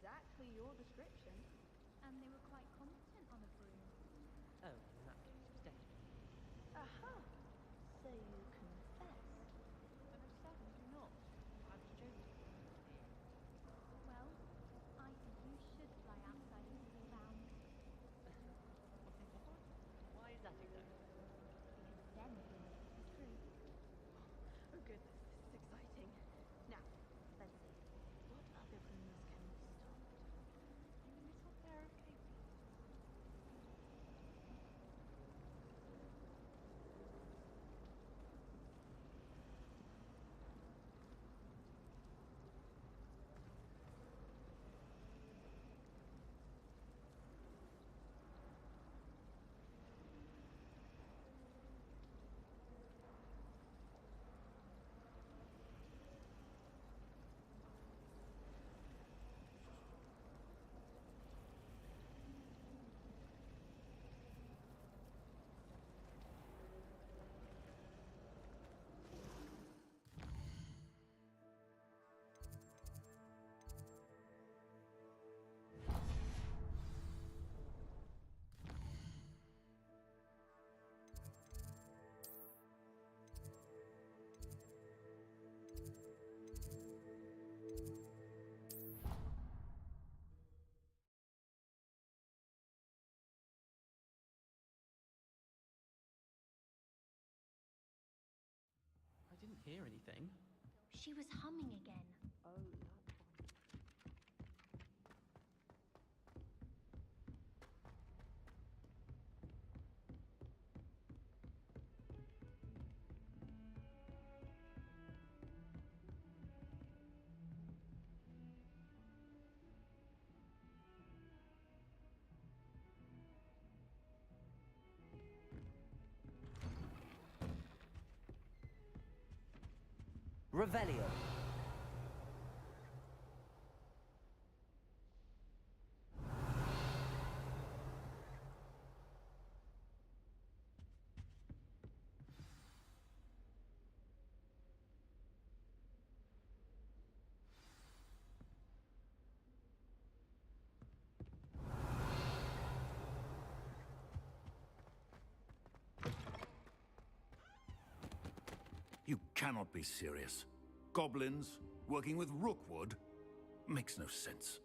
exactly your description. And they were quite competent on a broom. Oh, in that case, definitely. Aha! So you confess. I most certainly do not. I was joking. Well, I think you should fly outside and see around. Why is that exactly? Because then it will know the truth. Oh goodness, this is exciting. Now, let's see. What other rumors can we start? You little pair of cases. I didn't hear anything. She was humming again. Oh, that one. Revelio. You cannot be serious. Goblins working with Rookwood? Makes no sense.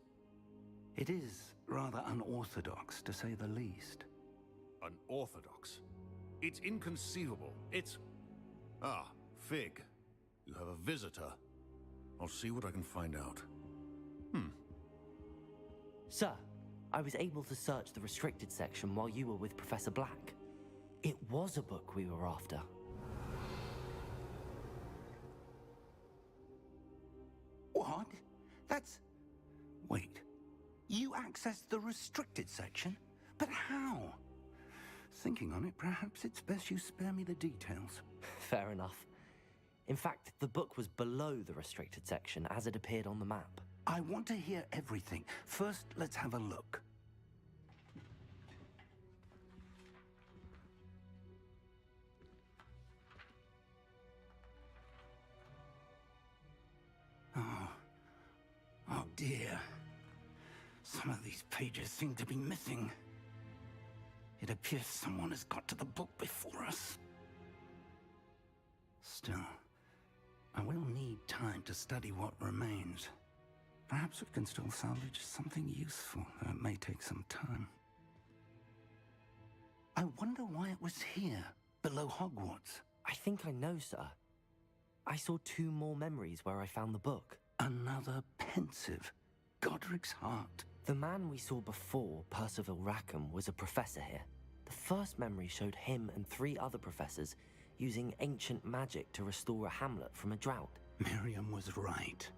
It is rather unorthodox, to say the least. Unorthodox? It's inconceivable. It's... Ah, Fig. You have a visitor. I'll see what I can find out. Sir, I was able to search the restricted section while you were with Professor Black. It was a book we were after. What? That's... Wait. You accessed the restricted section? But how? Thinking on it, perhaps it's best you spare me the details. Fair enough. In fact, the book was below the restricted section as it appeared on the map. I want to hear everything. First, let's have a look. Oh dear. Some of these pages seem to be missing. It appears someone has got to the book before us. Still, I will need time to study what remains. Perhaps we can still salvage something useful, though it may take some time. I wonder why it was here, below Hogwarts. I think I know, sir. I saw 2 more memories where I found the book. Another pensive. Godric's heart. The man we saw before, Percival Rackham, was a professor here. The first memory showed him and 3 other professors using ancient magic to restore a hamlet from a drought. Miriam was right.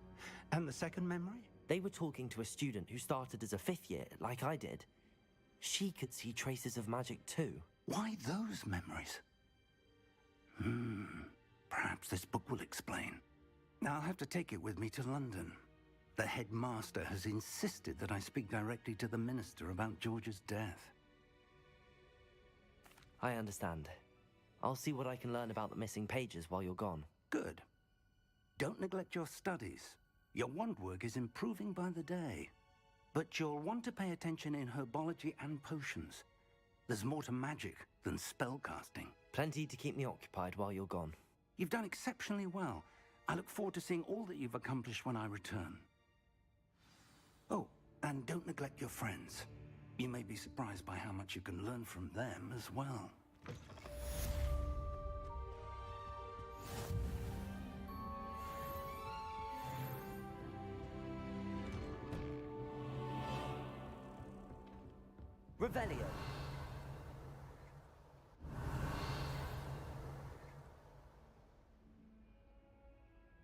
And the second memory? They were talking to a student who started as a 5th year, like I did. She could see traces of magic too. Why those memories? Perhaps this book will explain. I'll have to take it with me to London. The headmaster has insisted that I speak directly to the minister about George's death. I understand. I'll see what I can learn about the missing pages while you're gone. Good. Don't neglect your studies. Your wand work is improving by the day. But you'll want to pay attention in herbology and potions. There's more to magic than spellcasting. Plenty to keep me occupied while you're gone. You've done exceptionally well. I look forward to seeing all that you've accomplished when I return. Oh, and don't neglect your friends. You may be surprised by how much you can learn from them as well. Revelio.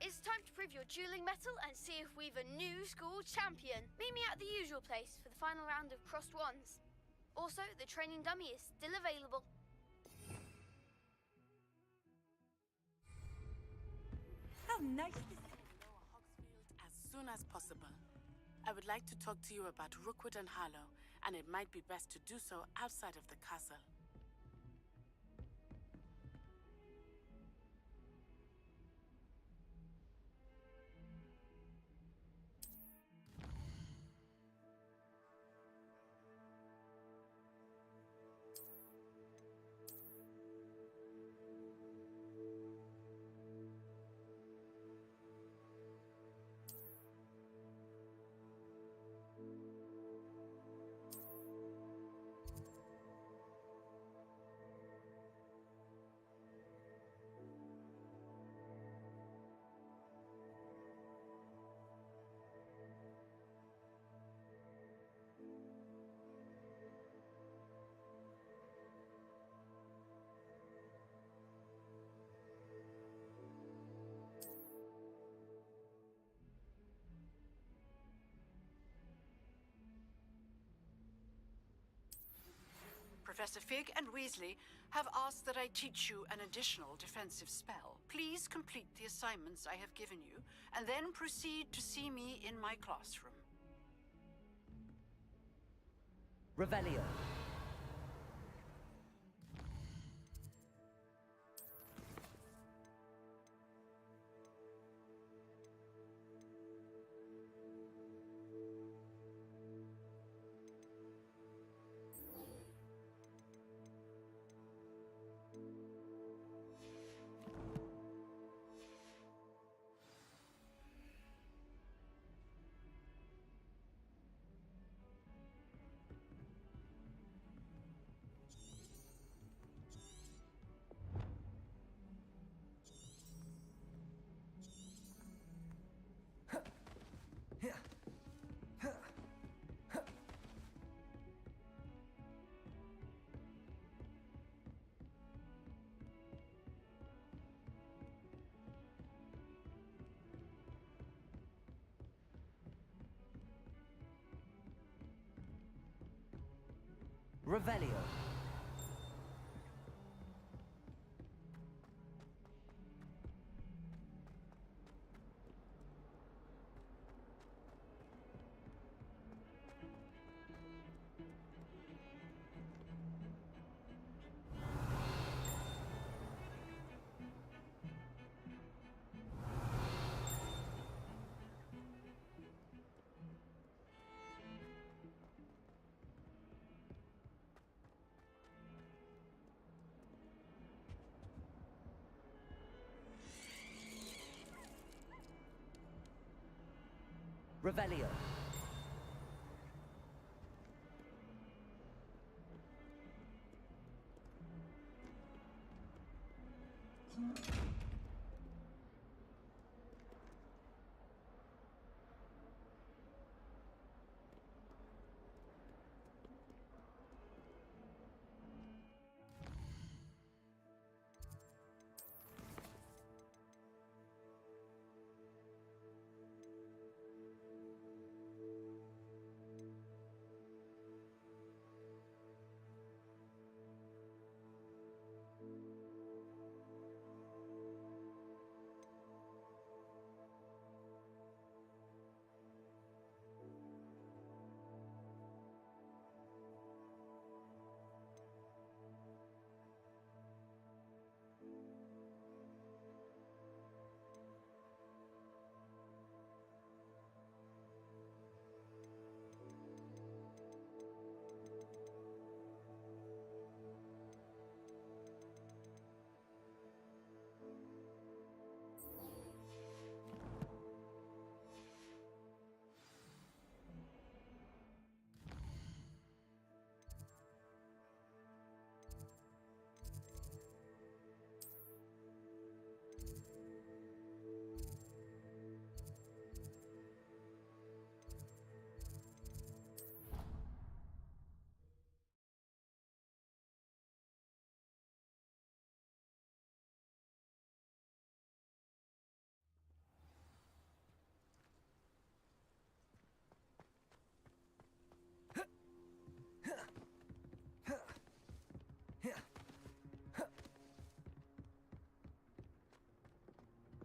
It's time to prove your dueling mettle and see if we've a new school champion. Meet me at the usual place for the final round of crossed wands. Also, the training dummy is still available. How nice to As soon as possible. I would like to talk to you about Rookwood and Harlow, and it might be best to do so outside of the castle. Professor Fig and Weasley have asked that I teach you an additional defensive spell. Please complete the assignments I have given you, and then proceed to see me in my classroom. Revelio. Revelio. Revelio.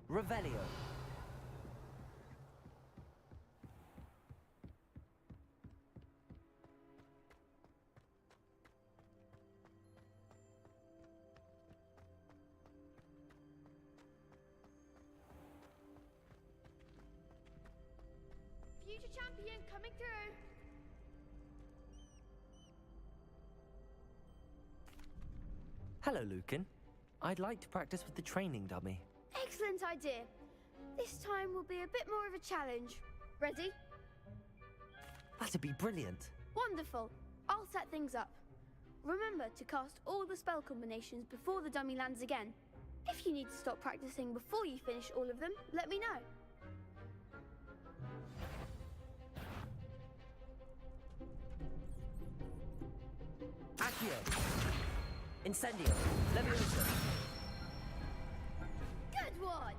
Revelio. Future champion coming through. Hello, Lucan. I'd like to practice with the training dummy. Excellent idea. This time will be a bit more of a challenge. Ready? That'd be brilliant. Wonderful. I'll set things up. Remember to cast all the spell combinations before the dummy lands again. If you need to stop practicing before you finish all of them, let me know. Accio. Incendio. Leviosa. Good one!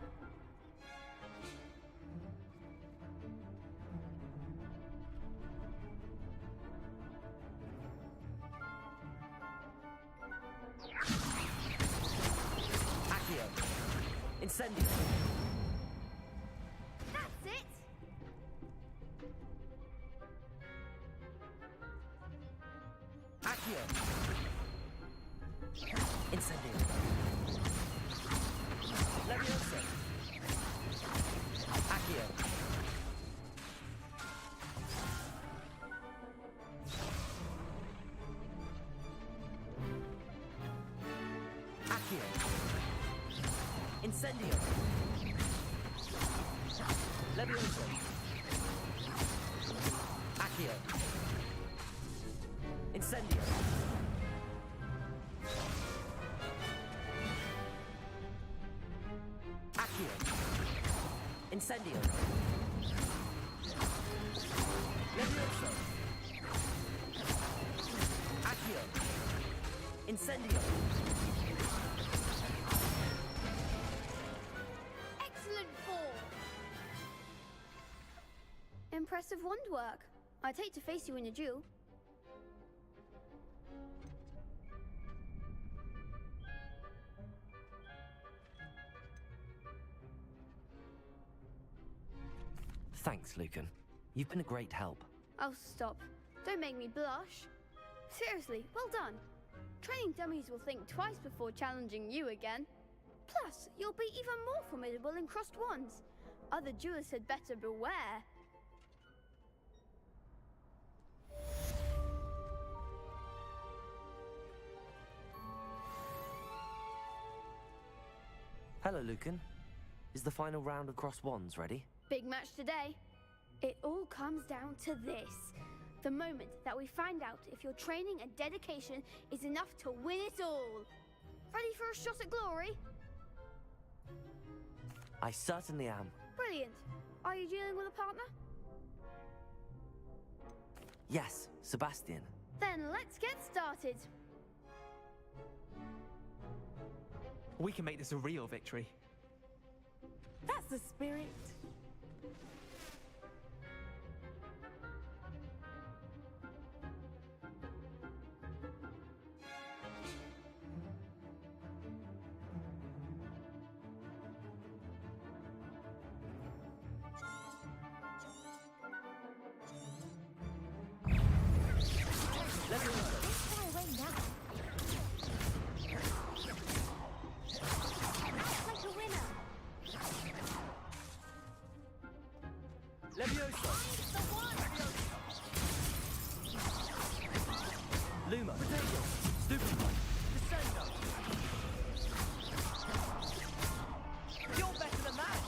Accio. Incendio. That's it! Accio. Incendio. Leviosa. Accio. Accio. Incendio. Leviosa. Accio. Incendio. Accio. Incendio. Leviosa. Accio. Incendio. Excellent form! Impressive wand work. I'd hate to face you in a duel. Thanks, Lucan. You've been a great help. Oh, stop. Don't make me blush. Seriously, well done. Training dummies will think twice before challenging you again. Plus, you'll be even more formidable in crossed wands. Other duelists had better beware. Hello, Lucan. Is the final round of crossed wands ready? Big match today. It all comes down to this. The moment that we find out if your training and dedication is enough to win it all. Ready for a shot at glory? I certainly am. Brilliant. Are you dealing with a partner? Yes, Sebastian. Then let's get started. We can make this a real victory. That's the spirit. Leviosa. Luma. Potato. Stupid. Descendo. You're better than that.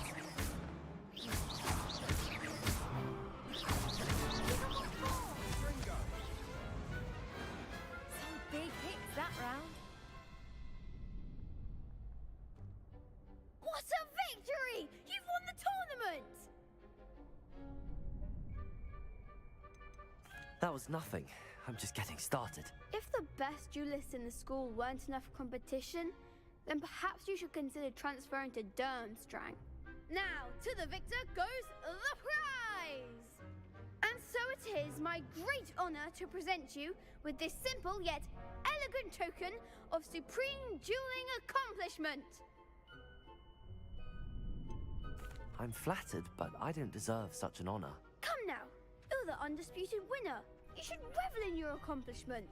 Some big hits that round. What a victory! You've won the tournament! That was nothing. I'm just getting started. If the best duelists in the school weren't enough for competition, then perhaps you should consider transferring to Durmstrang. Now, to the victor goes the prize! And so it is my great honor to present you with this simple yet elegant token of supreme dueling accomplishment. I'm flattered, but I don't deserve such an honor. Come now, you're the undisputed winner. You should revel in your accomplishment.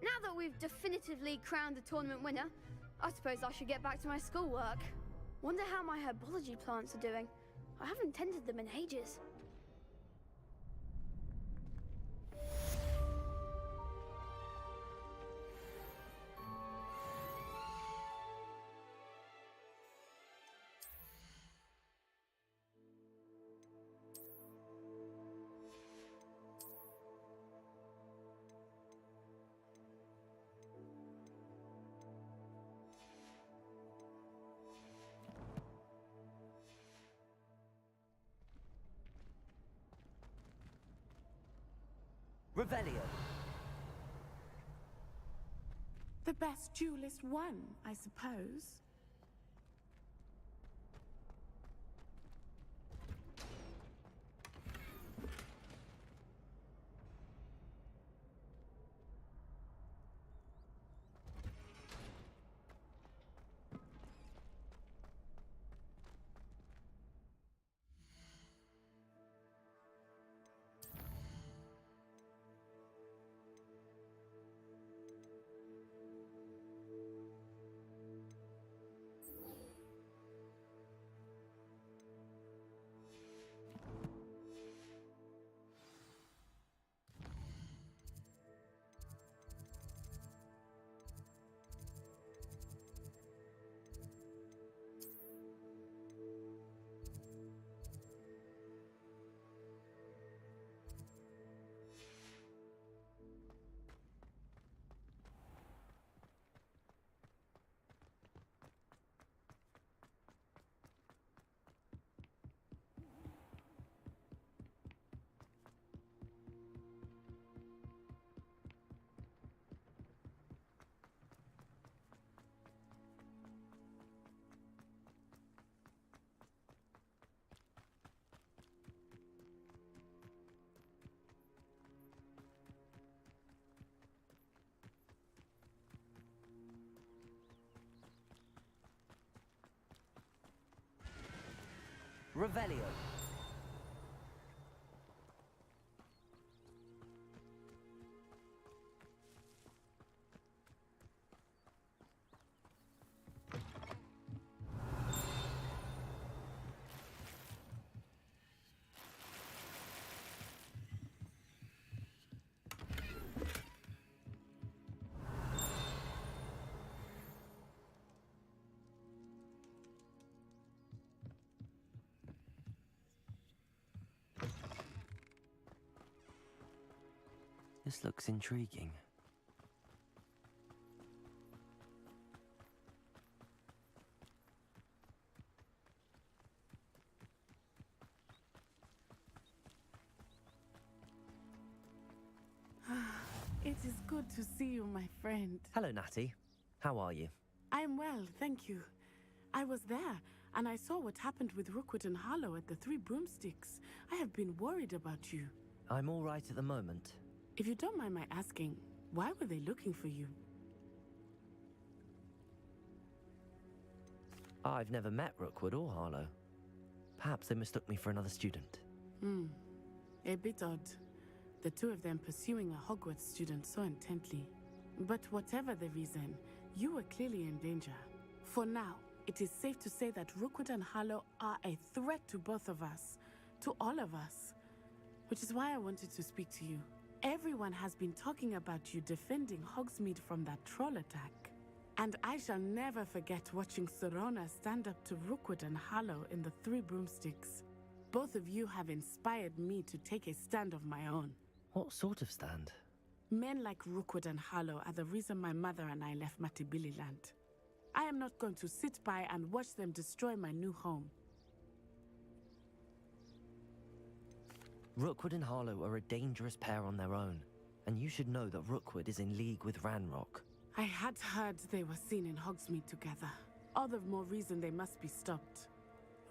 Now that we've definitively crowned the tournament winner, I suppose I should get back to my schoolwork. Wonder how my herbology plants are doing. I haven't tended them in ages. Revelio. The best duelist won, I suppose. Revelio. This looks intriguing. It is good to see you, my friend. Hello, Natty. How are you? I'm well, thank you. I was there, and I saw what happened with Rookwood and Harlow at the Three Broomsticks. I have been worried about you. I'm all right at the moment. If you don't mind my asking, why were they looking for you? I've never met Rookwood or Harlow. Perhaps they mistook me for another student. A bit odd. The two of them pursuing a Hogwarts student so intently. But whatever the reason, you were clearly in danger. For now, it is safe to say that Rookwood and Harlow are a threat to both of us. To all of us. Which is why I wanted to speak to you. Everyone has been talking about you defending Hogsmeade from that troll attack. And I shall never forget watching Serona stand up to Rookwood and Harlow in the Three Broomsticks. Both of you have inspired me to take a stand of my own. What sort of stand? Men like Rookwood and Harlow are the reason my mother and I left Matabeleland. I am not going to sit by and watch them destroy my new home. Rookwood and Harlow are a dangerous pair on their own, and you should know that Rookwood is in league with Ranrock. I had heard they were seen in Hogsmeade together. All the more reason they must be stopped.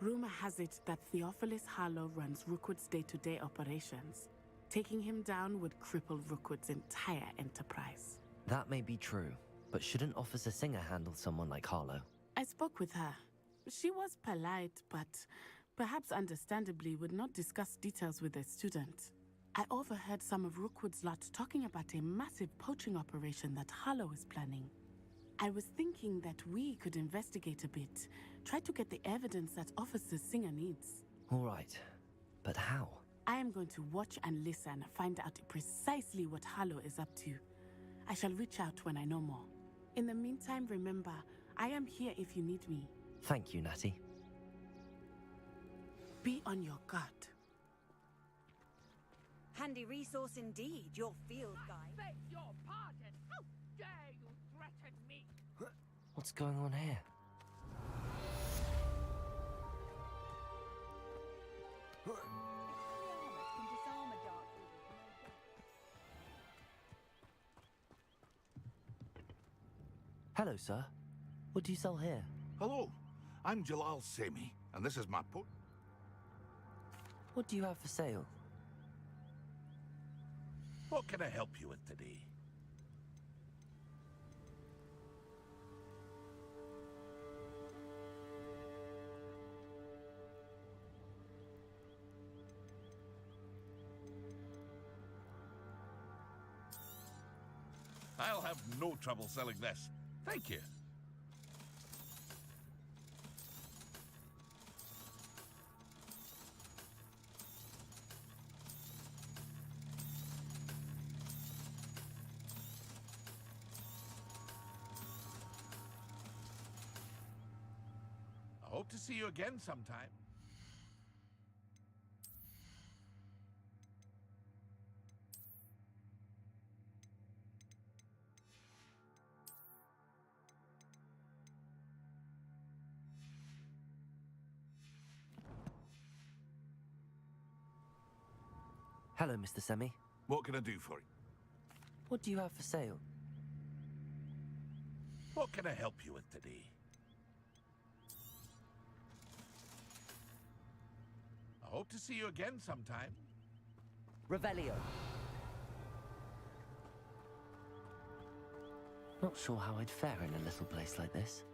Rumor has it that Theophilus Harlow runs Rookwood's day-to-day operations. Taking him down would cripple Rookwood's entire enterprise. That may be true, but shouldn't Officer Singer handle someone like Harlow? I spoke with her. She was polite, but perhaps understandably would not discuss details with a student. I overheard some of Rookwood's lot talking about a massive poaching operation that Harlow is planning. I was thinking that we could investigate a bit, try to get the evidence that Officer Singer needs. All right, but how? I am going to watch and listen, find out precisely what Harlow is up to. I shall reach out when I know more. In the meantime, remember, I am here if you need me. Thank you, Natty. Be on your guard. Handy resource indeed, your field guide. Beg your pardon. How dare you threaten me? What's going on here? Hello, sir. What do you sell here? Hello, I'm Jalal Semi, and this is my What do you have for sale? What can I help you with today? I'll have no trouble selling this. Thank you. I hope to see you again sometime. Hello, Mr. Semi. What can I do for you? What do you have for sale? What can I help you with today? I hope to see you again sometime. Revelio. Not sure how I'd fare in a little place like this.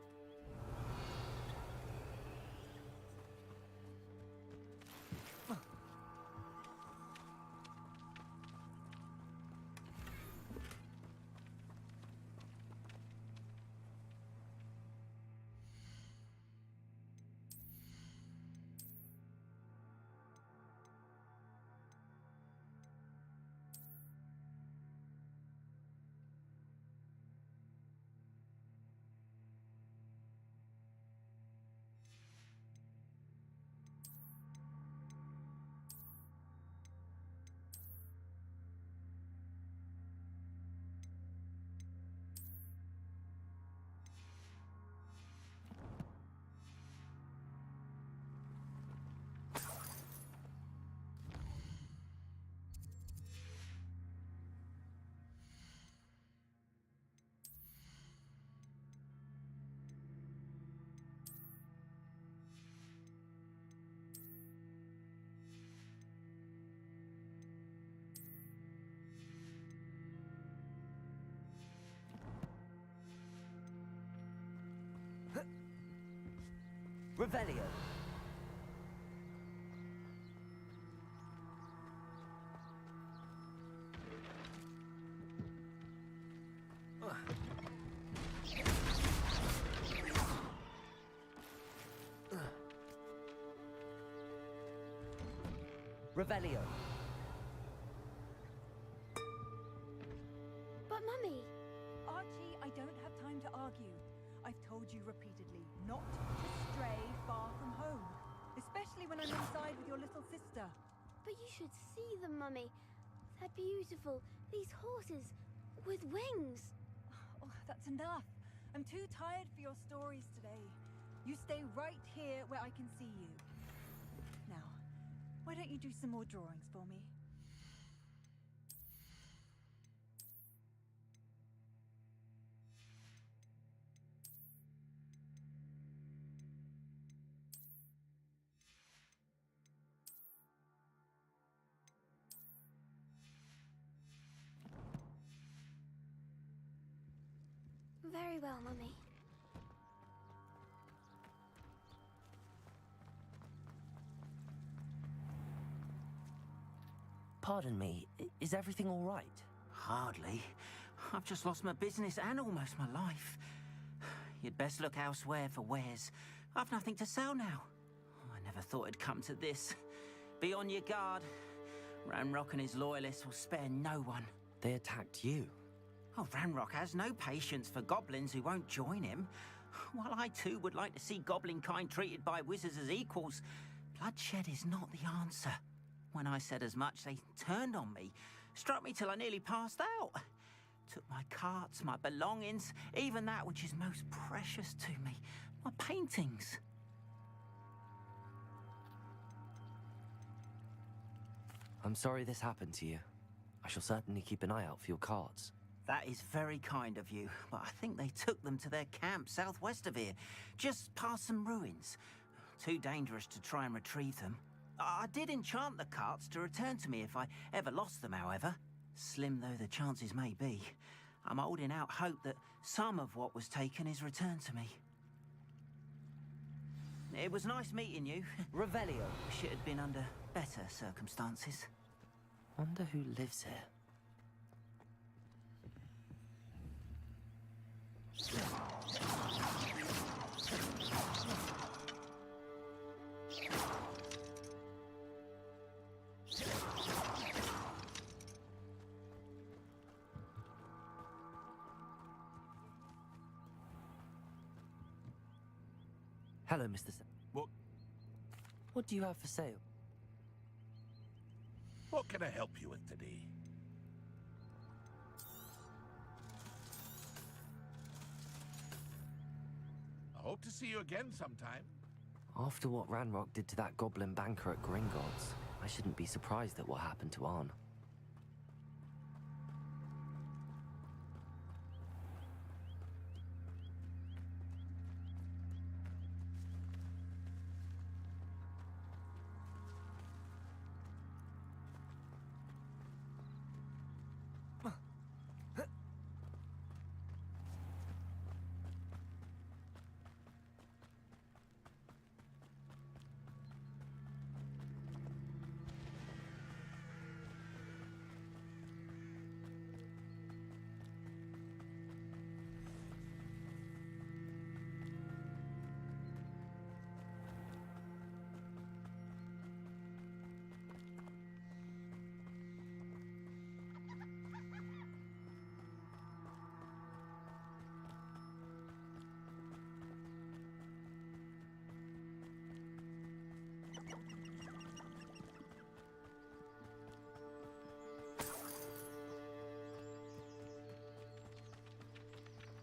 Revelio. Revelio. But, Mummy... Archie, I don't have time to argue. I've told you repeatedly not to stray far from home, especially when I'm inside with your little sister. But you should see them, Mummy. They're beautiful. These horses with wings. Oh, that's enough. I'm too tired for your stories today. You stay right here where I can see you. Now, why don't you do some more drawings for me? Very well, Mummy. Pardon me, is everything all right? Hardly. I've just lost my business and almost my life. You'd best look elsewhere for wares. I've nothing to sell now. I never thought it'd come to this. Be on your guard. Ranrock and his loyalists will spare no one. They attacked you? Oh, Ranrock has no patience for goblins who won't join him. While I too would like to see goblin kind treated by wizards as equals, bloodshed is not the answer. When I said as much, they turned on me, struck me till I nearly passed out. Took my carts, my belongings, even that which is most precious to me, my paintings. I'm sorry this happened to you. I shall certainly keep an eye out for your carts. That is very kind of you, but I think they took them to their camp southwest of here, just past some ruins. Too dangerous to try and retrieve them. I did enchant the carts to return to me if I ever lost them, however. Slim though the chances may be, I'm holding out hope that some of what was taken is returned to me. It was nice meeting you. Revelio. Wish it had been under better circumstances. Wonder who lives here. Hello, Mr. What do you have for sale? What can I help you with today? I hope to see you again sometime. After what Ranrock did to that goblin banker at Gringotts, I shouldn't be surprised at what happened to Arn.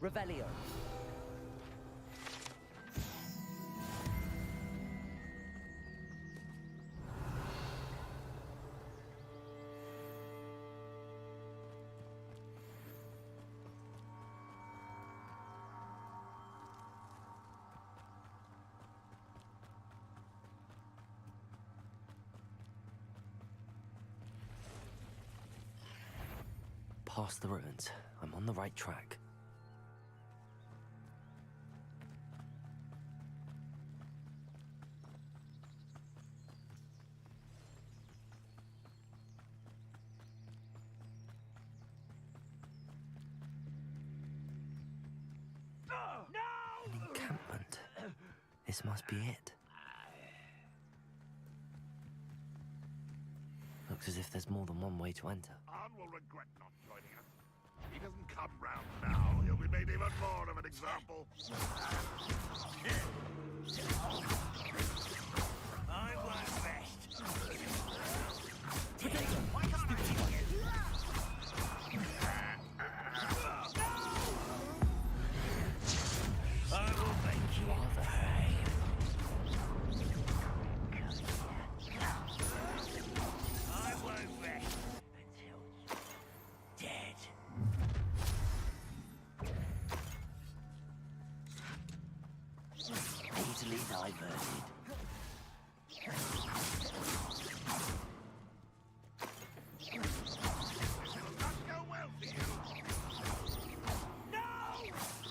Revelio. Past the ruins. I'm on the right track. An encampment. This must be it. Looks as if there's more than one way to enter. Arn will regret not joining us. If he doesn't come round now, he'll be made even more of an example. I was best. Potato! Why can't I see you? I will make you pay. I won't rest until you're dead. Easily diverted.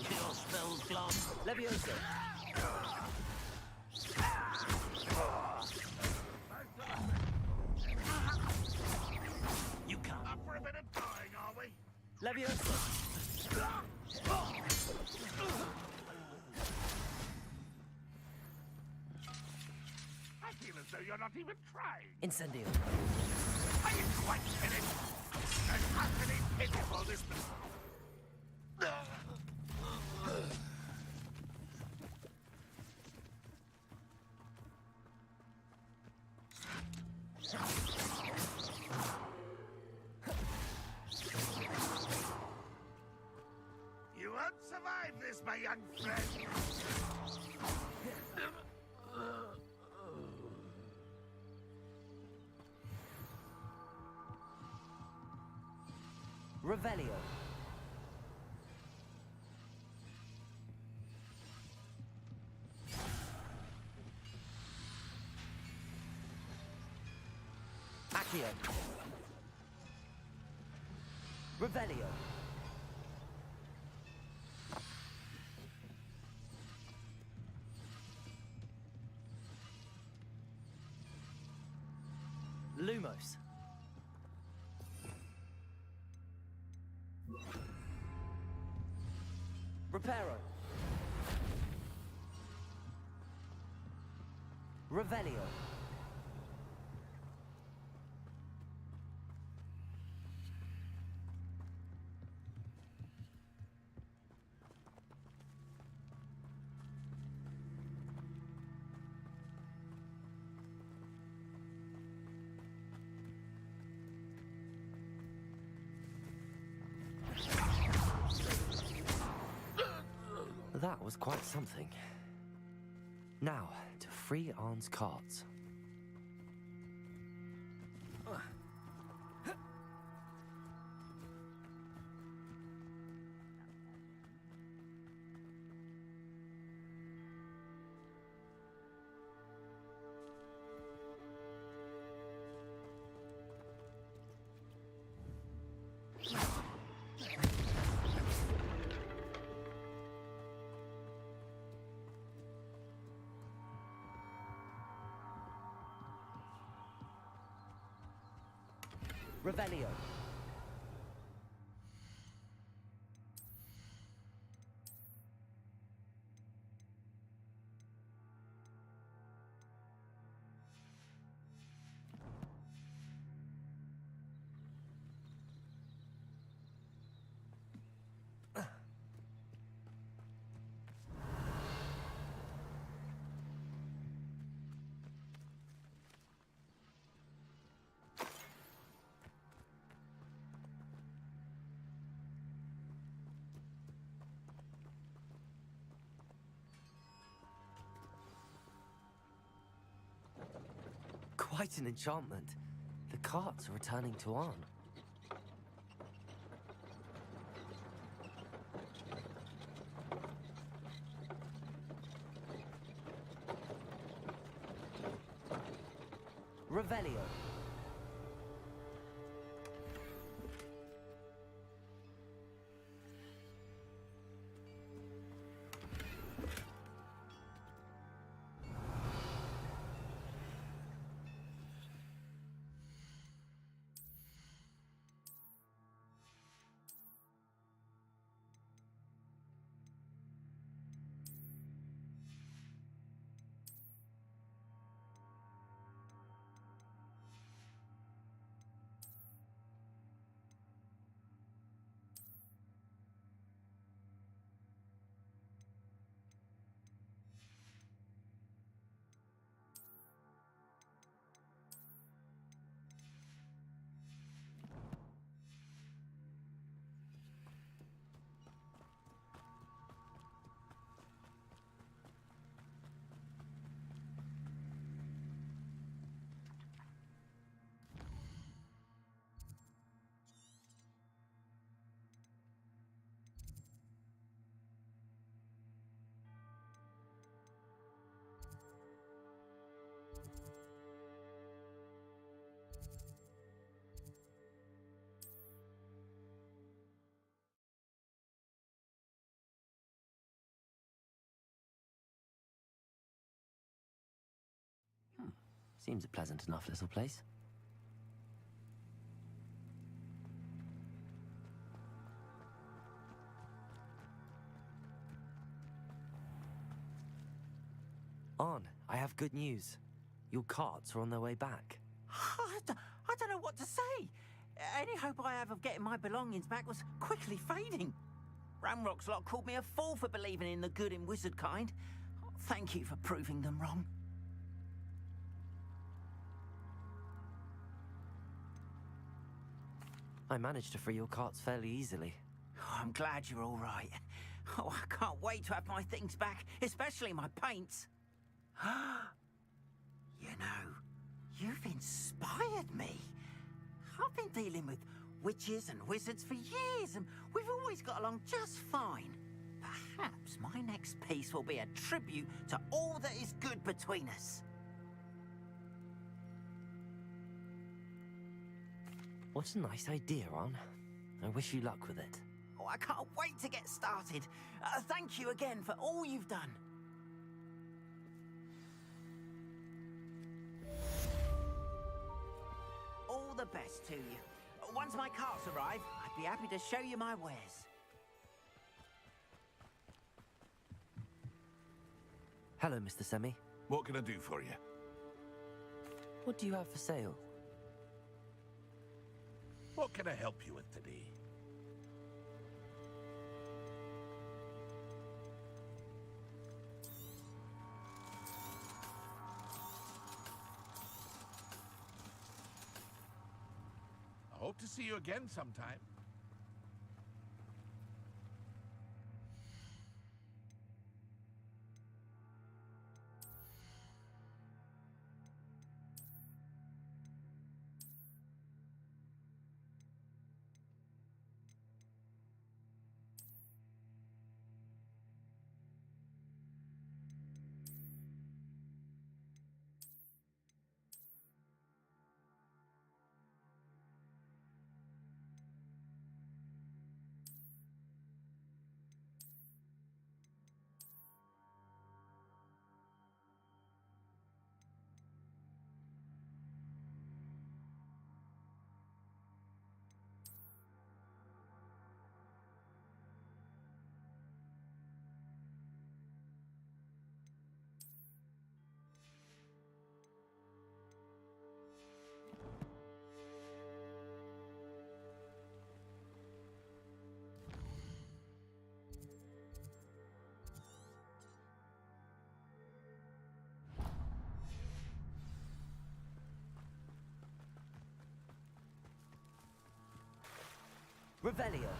Your spell's gone. Levioso. Leviosa! I feel as though you're not even trying. Incendio. Are you quite finished? An utterly pitiful this... You won't survive this, my young friend. Revelio. Accio. Revelio. Lumos. Reparo. Revelio. That was quite something. Now, to free Arn's cards. Revelio. Quite an enchantment. The carts are returning to Arn. Revelio. Seems a pleasant enough little place. have good news. Your carts are on their way back. I don't know what to say. Any hope I have of getting my belongings back was quickly fading. Ramrock's lot called me a fool for believing in the good in wizard kind. Thank you for proving them wrong. I managed to free your carts fairly easily. Oh, I'm glad you're all right. Oh, I can't wait to have my things back, especially my paints. You know, you've inspired me. I've been dealing with witches and wizards for years, and we've always got along just fine. Perhaps my next piece will be a tribute to all that is good between us. What a nice idea, Ron. I wish you luck with it. Oh, I can't wait to get started. Thank you again for all you've done. All the best to you. Once my carts arrive, I'd be happy to show you my wares. Hello, Mr. Semi. What can I do for you? What do you have for sale? What can I help you with today? I hope to see you again sometime. Revelio.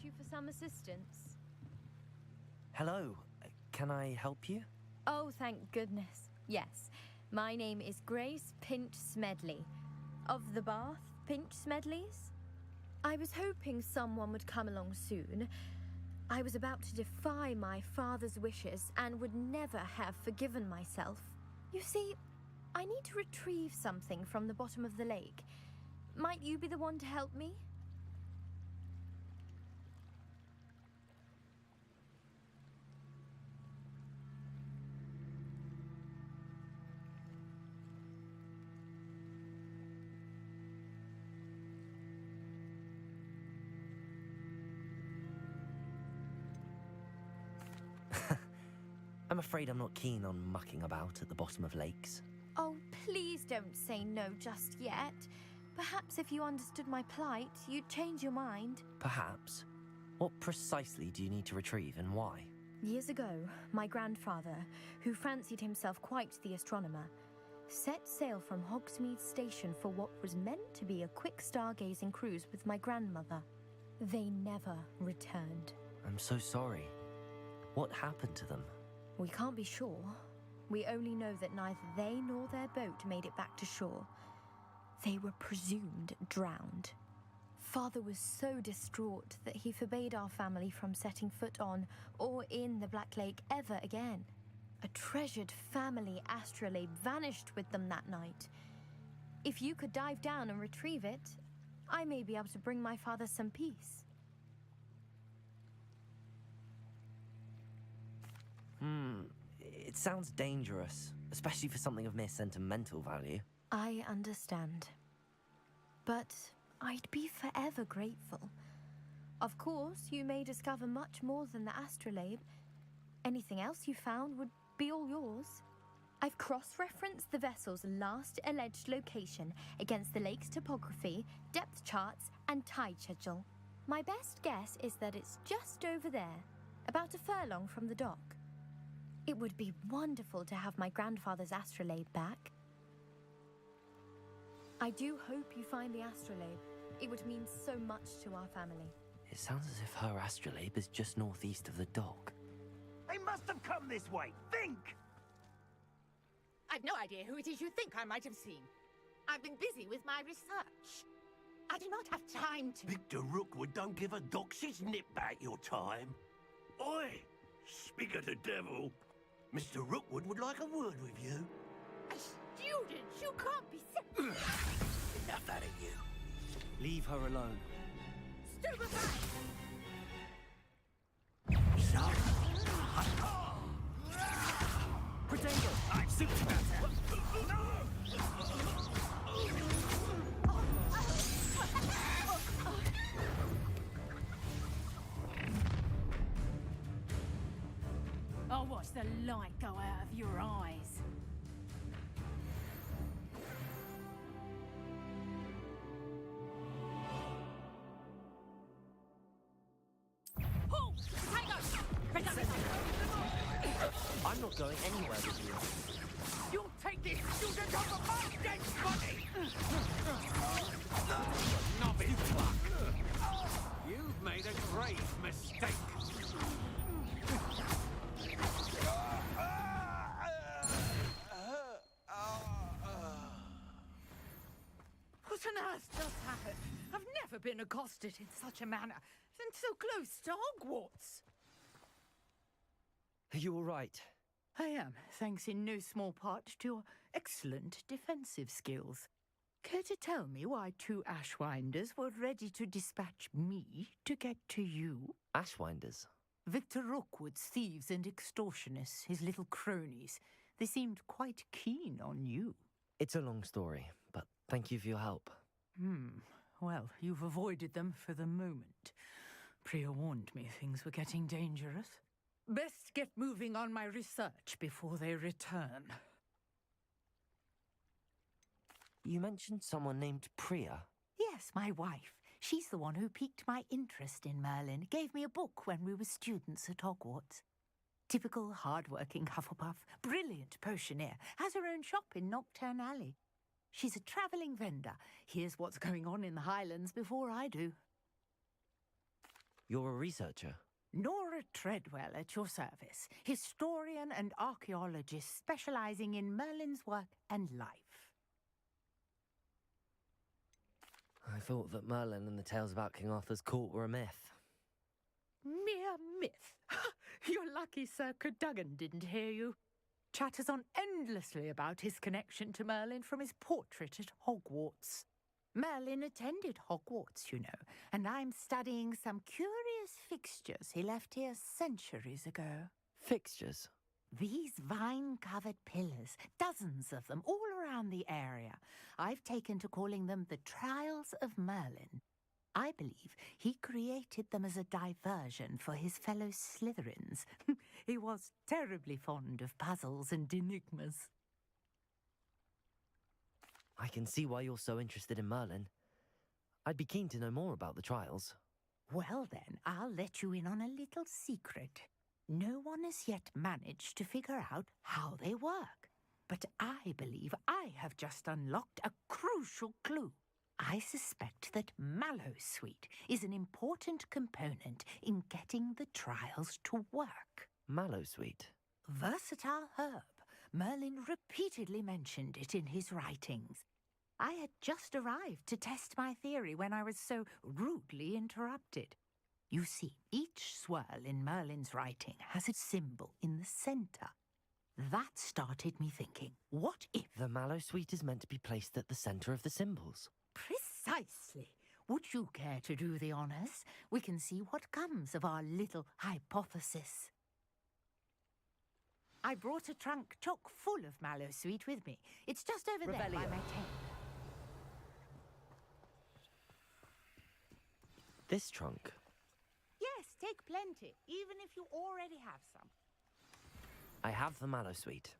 You for some assistance? Hello. Can I help you? Oh, thank goodness. Yes. My name is Grace Pinch Smedley. Of the Bath Pinch Smedleys? I was hoping someone would come along soon. I was about to defy my father's wishes and would never have forgiven myself. You see, I need to retrieve something from the bottom of the lake. Might you be the one to help me? I'm afraid I'm not keen on mucking about at the bottom of lakes. Oh, please don't say no just yet. Perhaps if you understood my plight, you'd change your mind. Perhaps. What precisely do you need to retrieve and why? Years ago, my grandfather, who fancied himself quite the astronomer, set sail from Hogsmeade Station for what was meant to be a quick stargazing cruise with my grandmother. They never returned. I'm so sorry. What happened to them? We can't be sure. We only know that neither they nor their boat made it back to shore. They were presumed drowned. Father was so distraught that he forbade our family from setting foot on or in the Black Lake ever again. A treasured family astrolabe vanished with them that night. If you could dive down and retrieve it, I may be able to bring my father some peace. It sounds dangerous, especially for something of mere sentimental value. I understand. But I'd be forever grateful. Of course, you may discover much more than the astrolabe. Anything else you found would be all yours. I've cross-referenced the vessel's last alleged location against the lake's topography, depth charts, and tide schedule. My best guess is that it's just over there, about a furlong from the dock. It would be wonderful to have my grandfather's astrolabe back. I do hope you find the astrolabe. It would mean so much to our family. It sounds as if her astrolabe is just northeast of the dock. They must have come this way. Think! I've no idea who it is you think I might have seen. I've been busy with my research. I do not have time to... Victor Rookwood don't give a doxy's nip back your time. Oi! Speak of the devil. Mr. Rookwood would like a word with you. A student? You can't be... Enough out of you. Leave her alone. Stupefy! Pretender! I'm super better! No! I'll watch the light go out of your eyes. I'm not going anywhere with you. You'll take this student over my dead body! Novice pluck! You've made a grave mistake! What on earth just happened? I've never been accosted in such a manner, and so close to Hogwarts. Are you all right? I am, thanks in no small part to your excellent defensive skills. Care to tell me why two Ashwinders were ready to dispatch me to get to you? Ashwinders? Victor Rookwood's thieves and extortionists, his little cronies. They seemed quite keen on you. It's a long story, but thank you for your help. Well, you've avoided them for the moment. Priya warned me things were getting dangerous. Best get moving on my research before they return. You mentioned someone named Priya. Yes, my wife. She's the one who piqued my interest in Merlin. Gave me a book when we were students at Hogwarts. Typical hard-working Hufflepuff, brilliant potioneer, has her own shop in Knockturn Alley. She's a travelling vendor. Hears what's going on in the Highlands before I do. You're a researcher? Nora Treadwell at your service, historian and archaeologist specialising in Merlin's work and life. I thought that Merlin and the tales about King Arthur's court were a myth. Mere myth. You're lucky Sir Cadogan didn't hear you. Chatters on endlessly about his connection to Merlin from his portrait at Hogwarts. Merlin attended Hogwarts, you know, and I'm studying some curious fixtures he left here centuries ago. Fixtures? These vine-covered pillars, dozens of them, all around the area. I've taken to calling them the Trials of Merlin. I believe he created them as a diversion for his fellow Slytherins. He was terribly fond of puzzles and enigmas. I can see why you're so interested in Merlin. I'd be keen to know more about the trials. Well then, I'll let you in on a little secret. No one has yet managed to figure out how they work. But I believe I have just unlocked a crucial clue. I suspect that Mallowsweet is an important component in getting the trials to work. Mallowsweet? Versatile herb. Merlin repeatedly mentioned it in his writings. I had just arrived to test my theory when I was so rudely interrupted. You see, each swirl in Merlin's writing has a symbol in the center. That started me thinking, what if... The Mallowsweet is meant to be placed at the center of the symbols. Precisely. Would you care to do the honors? We can see what comes of our little hypothesis. I brought a trunk chock full of Mallowsweet with me. It's just over there by my tent. This trunk? Yes, take plenty, even if you already have some. I have the Mallowsweet.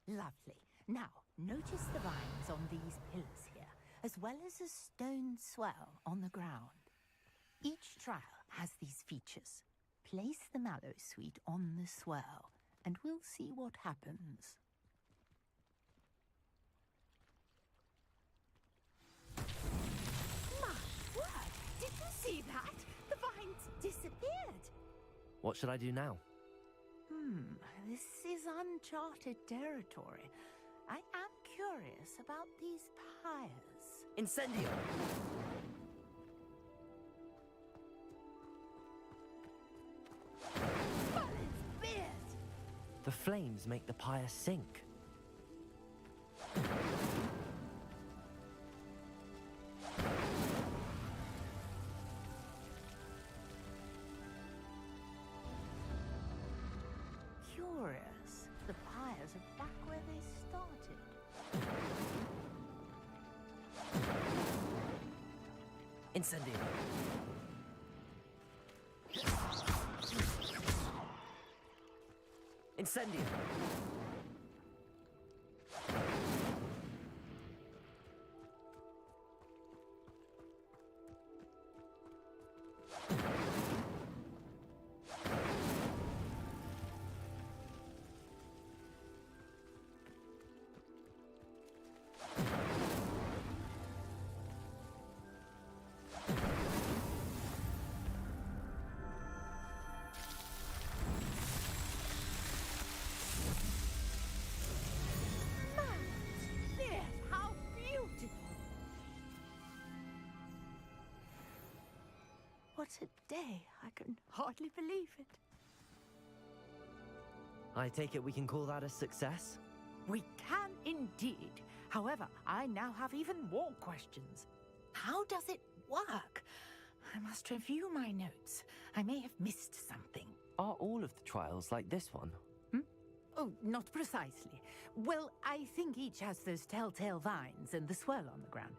Lovely. Now, notice the vines on these pillars here, as well as a stone swell on the ground. Each trial has these features. Place the Mallowsweet on the swell, and we'll see what happens. My word! Did you see that? The vines disappeared. What should I do now? This is uncharted territory. I am curious about these pyres. Incendio! Merlin's beard! The flames make the pyre sink. Curious. The pyres are back where they started. Incendio! Incendio! How beautiful! What a day. I can hardly believe it. I take it we can call that a success? We can indeed. However, I now have even more questions. How does it work? I must review my notes. I may have missed something. Are all of the trials like this one? Oh, not precisely. Well, I think each has those telltale vines and the swirl on the ground.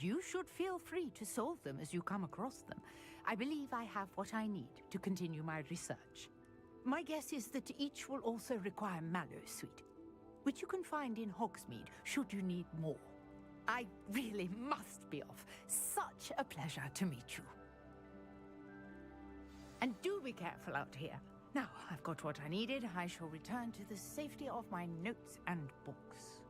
You should feel free to solve them as you come across them. I believe I have what I need to continue my research. My guess is that each will also require Mallowsweet, which you can find in Hogsmeade should you need more. I really must be off. Such a pleasure to meet you. And do be careful out here. Now, I've got what I needed. I shall return to the safety of my notes and books.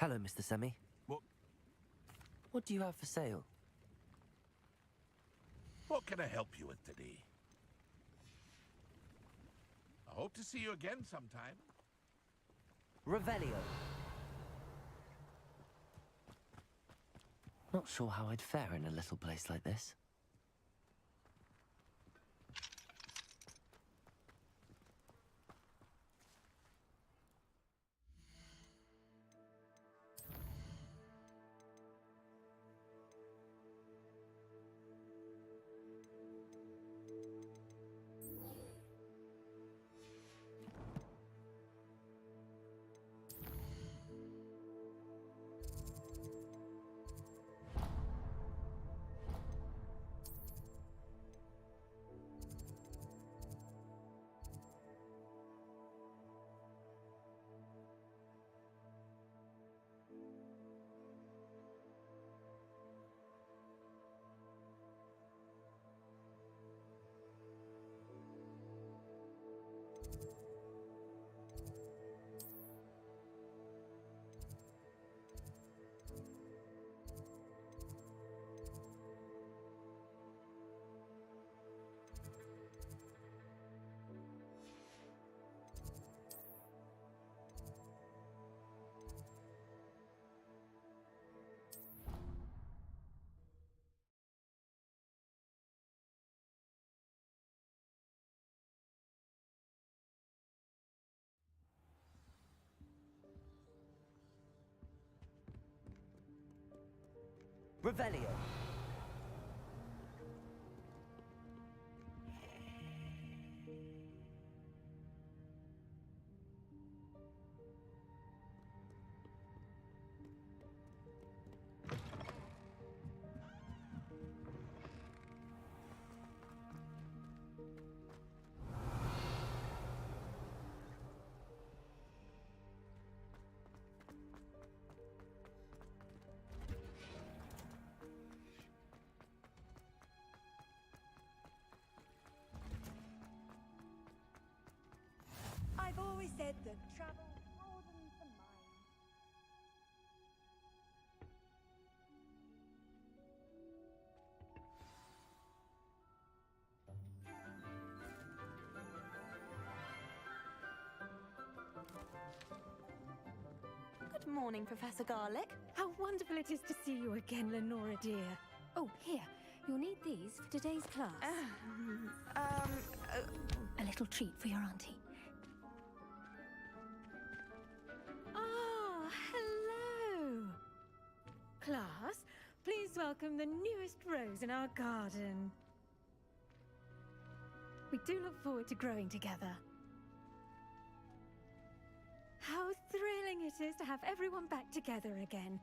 Hello, Mr. Semi. What do you have for sale? What can I help you with today? I hope to see you again sometime. Revelio. Not sure how I'd fare in a little place like this. Revelio. I've always said that travel broadens the mind. Good morning, Professor Garlic. How wonderful it is to see you again, Lenora dear. Oh, here. You'll need these for today's class. A little treat for your auntie. Ah, hello. Class, please welcome the newest rose in our garden. We do look forward to growing together. How thrilling it is to have everyone back together again.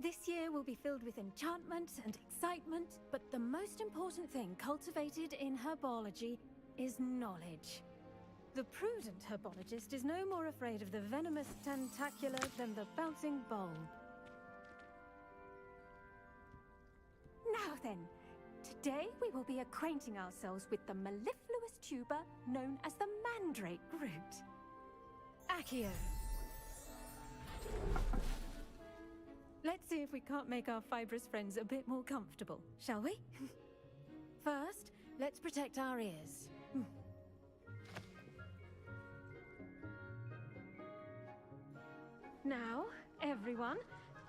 This year will be filled with enchantment and excitement, but the most important thing cultivated in herbology is knowledge. The prudent herbologist is no more afraid of the venomous tentacular than the bouncing bulb. Now then, today we will be acquainting ourselves with the mellifluous tuber known as the mandrake root. Accio. Let's see if we can't make our fibrous friends a bit more comfortable, shall we? First, let's protect our ears. Now, everyone,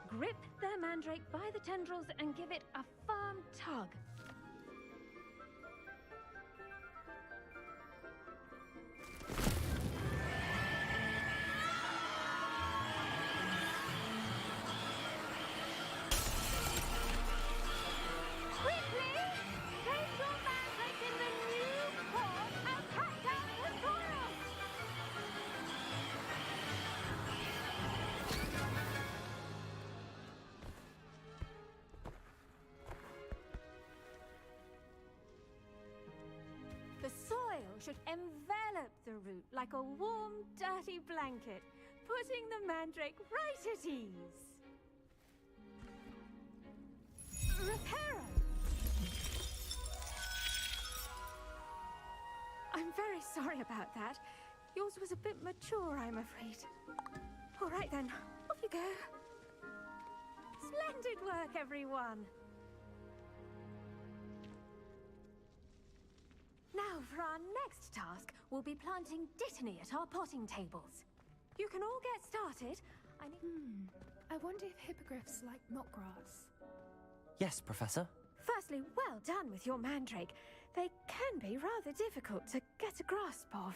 grip their mandrake by the tendrils and give it a firm tug. Should envelop the root like a warm, dirty blanket, putting the mandrake right at ease. Reparo! I'm very sorry about that. Yours was a bit mature, I'm afraid. All right then, off you go. Splendid work, everyone. Now, for our next task, we'll be planting dittany at our potting tables. You can all get started. I wonder if hippogriffs like knotgrass. Yes, Professor. Firstly, well done with your mandrake. They can be rather difficult to get a grasp of.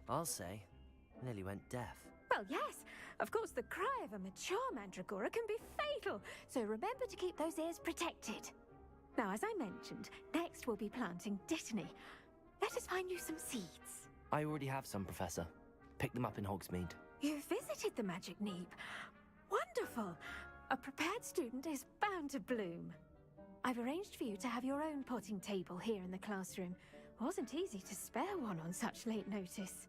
I'll say, nearly went deaf. Well, yes. Of course, the cry of a mature mandragora can be fatal, so remember to keep those ears protected. Now, as I mentioned, next we'll be planting dittany. Let us find you some seeds. I already have some, Professor. Picked them up in Hogsmeade. You visited the Magic Neep. Wonderful! A prepared student is bound to bloom. I've arranged for you to have your own potting table here in the classroom. Wasn't easy to spare one on such late notice.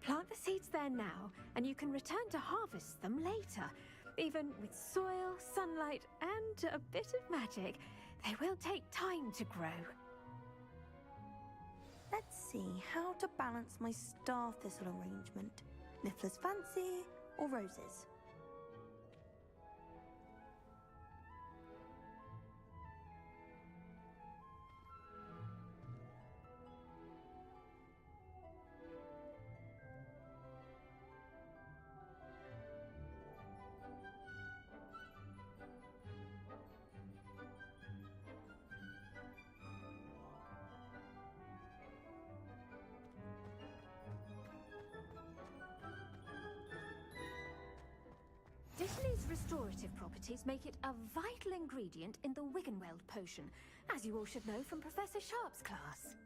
Plant the seeds there now, and you can return to harvest them later. Even with soil, sunlight, and a bit of magic, they will take time to grow. Let's see how to balance my star thistle arrangement. Niffler's fancy or roses? Dittany's restorative properties make it a vital ingredient in the Wiggenweld potion, as you all should know from Professor Sharp's class.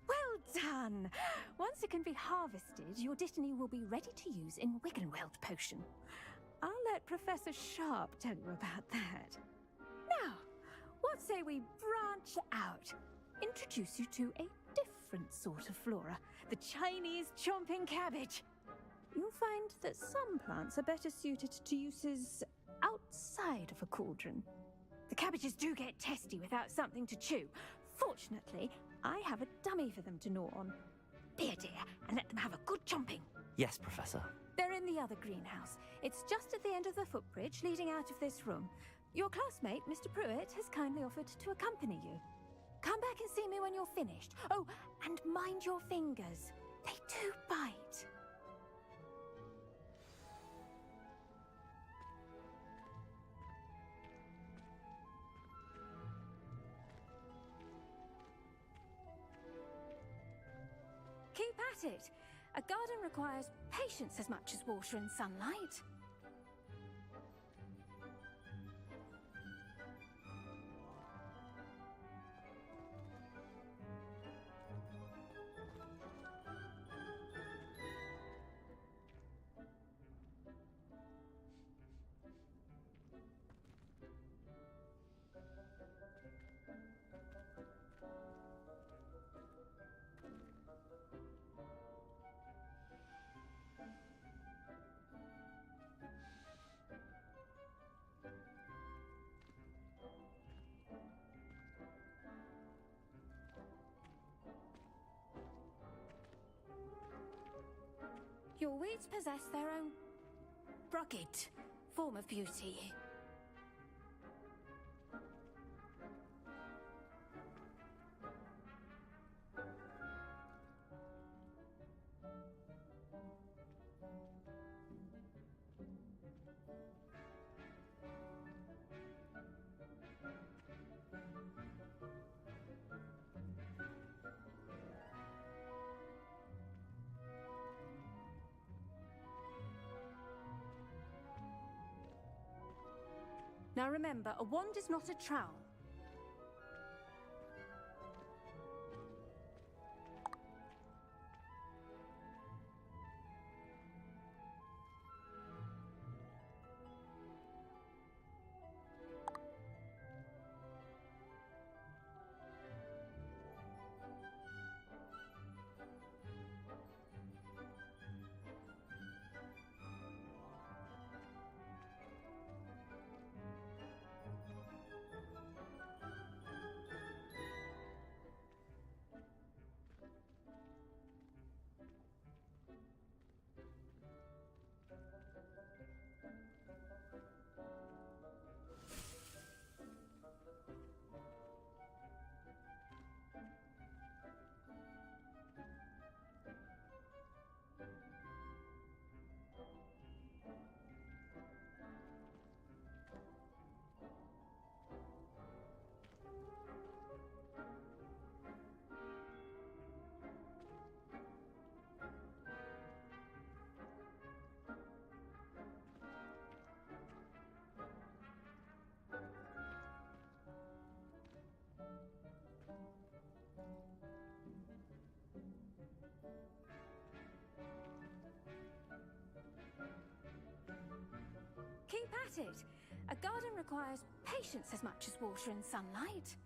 Well done! Once it can be harvested, your dittany will be ready to use in Wiggenweld potion. I'll let Professor Sharp tell you about that. Now, what say we branch out? Introduce you to a different sort of flora, the Chinese chomping cabbage. You'll find that some plants are better suited to uses outside of a cauldron. The cabbages do get testy without something to chew. Fortunately, I have a dummy for them to gnaw on. Be a dear and let them have a good chomping. Yes, Professor. They're in the other greenhouse. It's just at the end of the footbridge leading out of this room. Your classmate, Mr. Pruitt, has kindly offered to accompany you. Come back and see me when you're finished. Oh, and mind your fingers. They do bite. Keep at it. A garden requires patience as much as water and sunlight. Your weeds possess their own rugged form of beauty. Now remember, a wand is not a trowel. it. A garden requires patience as much as water and sunlight.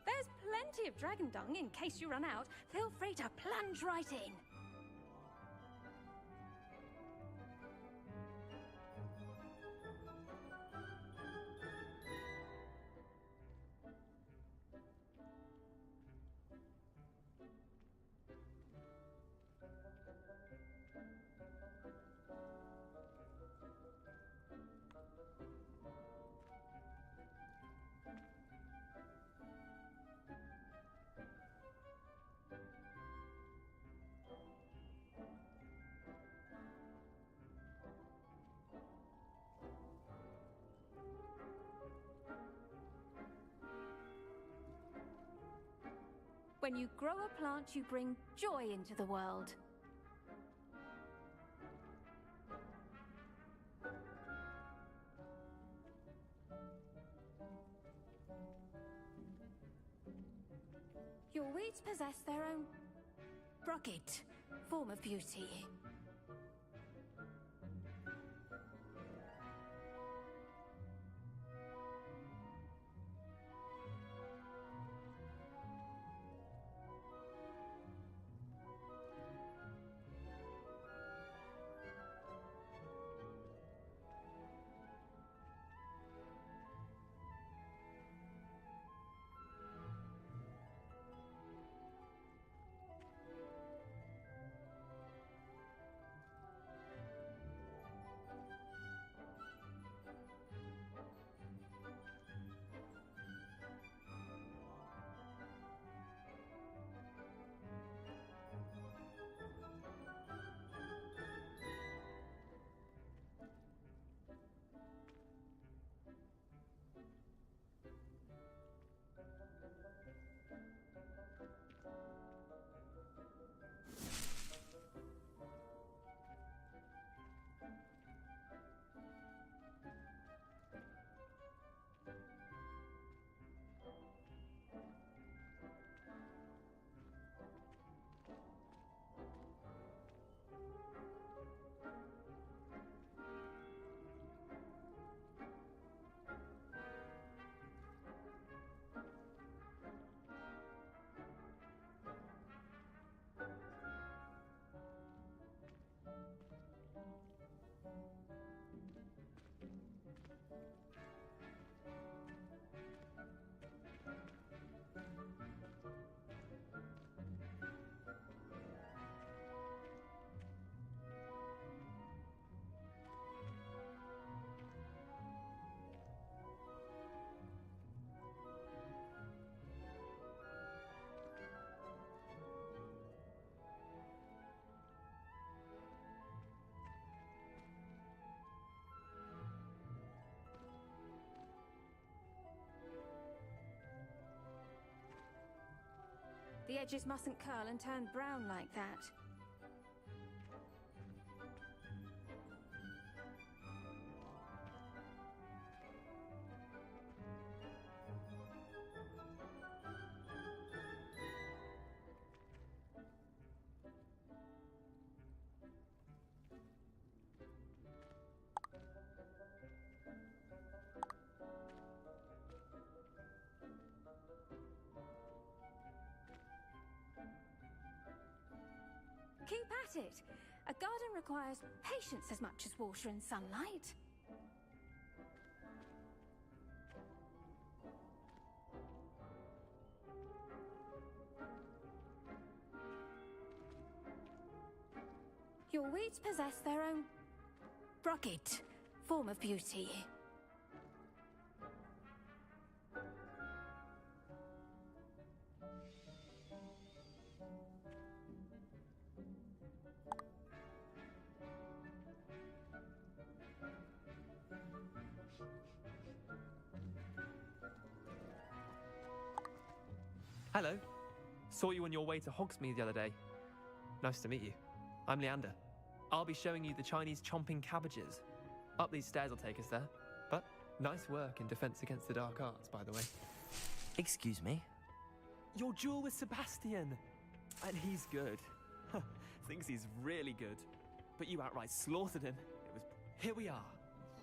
There's plenty of dragon dung in case you run out. Feel free to plunge right in. When you grow a plant, you bring joy into the world. Your weeds possess their own rugged form of beauty. The edges mustn't curl and turn brown like that. Keep at it. A garden requires patience as much as water and sunlight. Your weeds possess their own rugged form of beauty. Hello. Saw you on your way to Hogsmeade the other day. Nice to meet you. I'm Leander. I'll be showing you the Chinese chomping cabbages. Up these stairs will take us there. But nice work in defense against the dark arts, by the way. Excuse me? Your duel with Sebastian. And he's good. Thinks he's really good. But you outright slaughtered him. Here we are.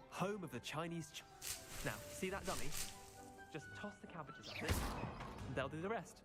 Home of the Chinese Now, see that dummy? Just toss the cabbages at it, and they'll do the rest.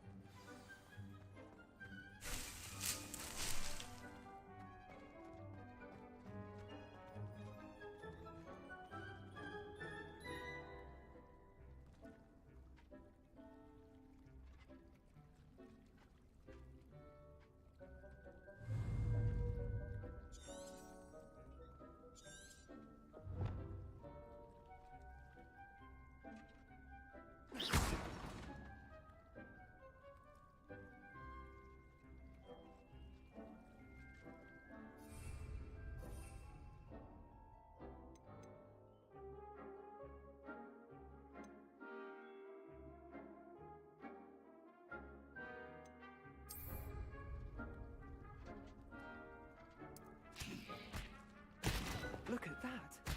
Look at that.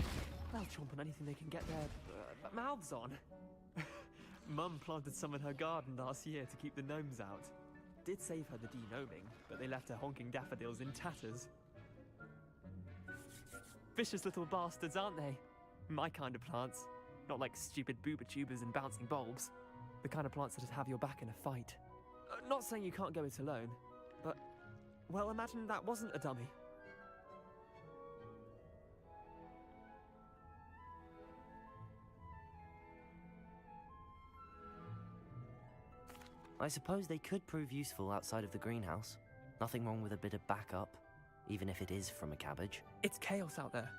They'll chomp on anything they can get their mouths on. Mum planted some in her garden last year to keep the gnomes out. Did save her the de-gnoming, but they left her honking daffodils in tatters. Vicious little bastards, aren't they? My kind of plants. Not like stupid booba tubers and bouncing bulbs. The kind of plants that'd have your back in a fight. Not saying you can't go it alone, but... well, imagine that wasn't a dummy. I suppose they could prove useful outside of the greenhouse. Nothing wrong with a bit of backup, even if it is from a cabbage. It's chaos out there.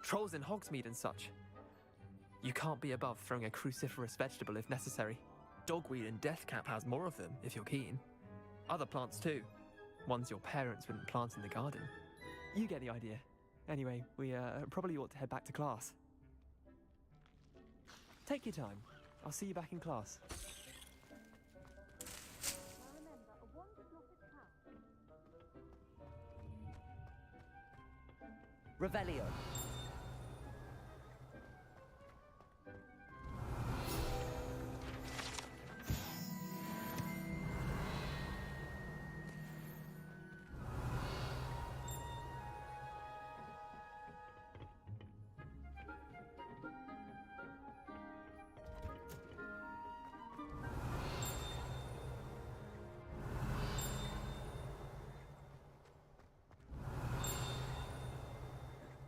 Trolls in Hogsmeade and such. You can't be above throwing a cruciferous vegetable if necessary. Dogweed and deathcap has more of them, if you're keen. Other plants too. Ones your parents wouldn't plant in the garden. You get the idea. Anyway, we probably ought to head back to class. Take your time. I'll see you back in class. Revelio.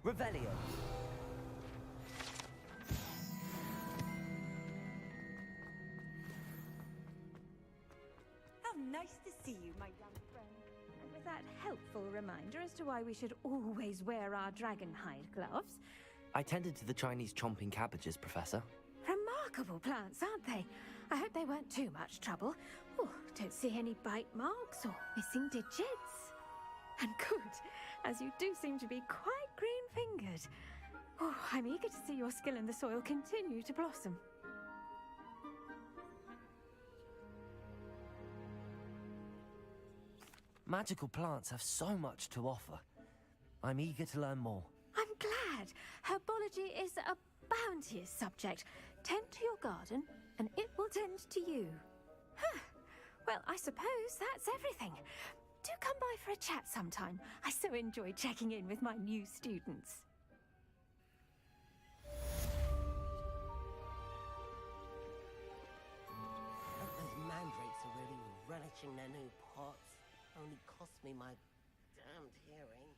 Revelio. How nice to see you, my young friend. And with that helpful reminder as to why we should always wear our dragon hide gloves. I tended to the Chinese chomping cabbages, Professor. Remarkable plants, aren't they? I hope they weren't too much trouble. Oh, don't see any bite marks or missing digits. And good, as you do seem to be quite green-fingered. Oh, I'm eager to see your skill in the soil continue to blossom. Magical plants have so much to offer. I'm eager to learn more. I'm glad. Herbology is a bounteous subject. Tend to your garden, and it will tend to you. Huh. Well, I suppose that's everything. Do come by for a chat sometime. I so enjoy checking in with my new students. Those mandrakes are really relishing their new pots. Only cost me my damned hearing.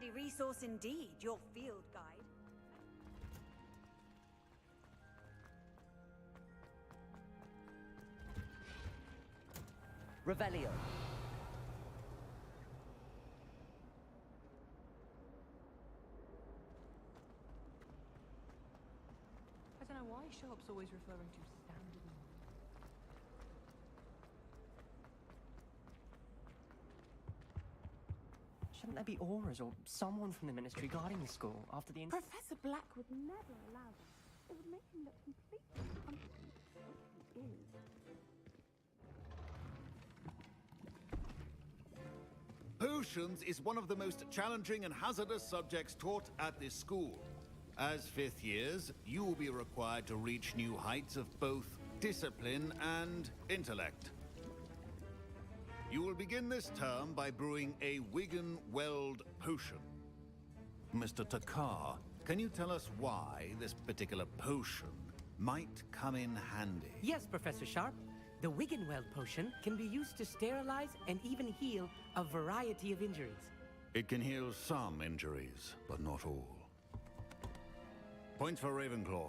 handy resource indeed, your field guide. Revelio. I don't know why Sharp's always referring to standard. Shouldn't there be auras or someone from the ministry guarding the school after the... Professor Black would never allow this. It would make him look completely uncomfortable. He is. Potions is one of the most challenging and hazardous subjects taught at this school. As fifth years, you will be required to reach new heights of both discipline and intellect. You will begin this term by brewing a Wigan-Weld potion. Mr. Takar, can you tell us why this particular potion might come in handy? Yes, Professor Sharp. The Wigan-Weld potion can be used to sterilize and even heal a variety of injuries. It can heal some injuries, but not all. Points for Ravenclaw.